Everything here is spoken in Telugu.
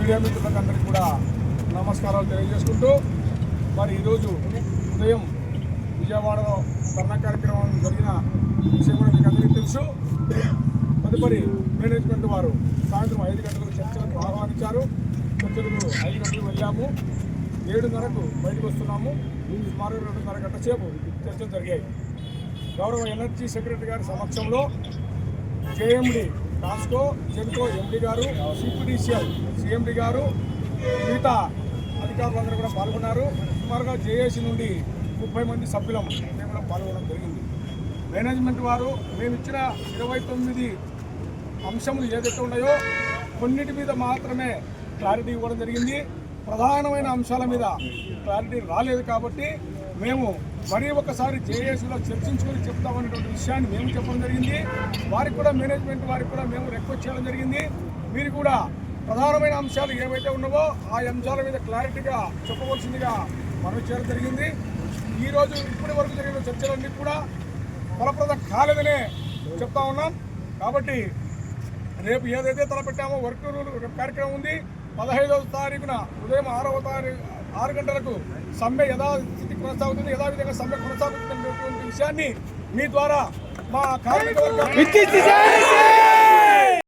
మీడియా మిత్రులందరికీ కూడా నమస్కారాలు తెలియజేసుకుంటూ మరి ఈరోజు ఉదయం విజయవాడలో ధర్నా కార్యక్రమం జరిగిన విషయం కూడా మీకు అందరికీ తెలుసు. తదుపరి మేనేజ్మెంట్ వారు సాయంత్రం 5 గంటలకు చర్చలకు ఆహ్వానించారు. చర్చలకు 5 గంటలకు వెళ్ళాము. 7:30కు బయటకు వస్తున్నాము. సుమారు 2:30 గంటల సేపు చర్చలు జరిగాయి. గౌరవ ఎనర్జీ సెక్రటరీ గారి సమక్షంలో జేఎండి టాస్కో జెన్కో ఎండి గారు, సిపిడిసిఎల్ సిఎండి గారు, మిగతా అధికారులందరూ కూడా పాల్గొన్నారు. సుమారుగా జేఏసీ నుండి 30 మంది సభ్యులం మేము కూడా పాల్గొనడం జరిగింది. మేనేజ్మెంట్ వారు మేము ఇచ్చిన 29 అంశములు ఏదైతే ఉన్నాయో కొన్నిటి మీద మాత్రమే క్లారిటీ ఇవ్వడం జరిగింది. ప్రధానమైన అంశాల మీద క్లారిటీ రాలేదు కాబట్టి మేము మరీ ఒకసారి జేఏసీలో చర్చించుకొని చెప్తామనేటువంటి విషయాన్ని మేము చెప్పడం జరిగింది. వారికి కూడా మేనేజ్మెంట్ వారికి కూడా మేము రిక్వెస్ట్ చేయడం జరిగింది. మీరు కూడా ప్రధానమైన అంశాలు ఏవైతే ఉన్నావో ఆ అంశాల మీద క్లారిటీగా చెప్పవలసిందిగా మనవి చేయడం జరిగింది. ఈరోజు ఇప్పటి వరకు జరిగిన చర్చలన్నీ కూడా ఫలప్రదం కాలేదనే చెప్తా ఉన్నాం. కాబట్టి రేపు ఏదైతే తలపెట్టామో వర్క్ కార్యక్రమం ఉంది. 15వ తారీఖున ఉదయం 6 గంటలకు సమ్మె యథాస్థితి కొనసాగుతుంది. యథావిధంగా సమ్మె కొనసాగుతున్నటువంటి విషయాన్ని మీ ద్వారా మా కార్మిక వర్గం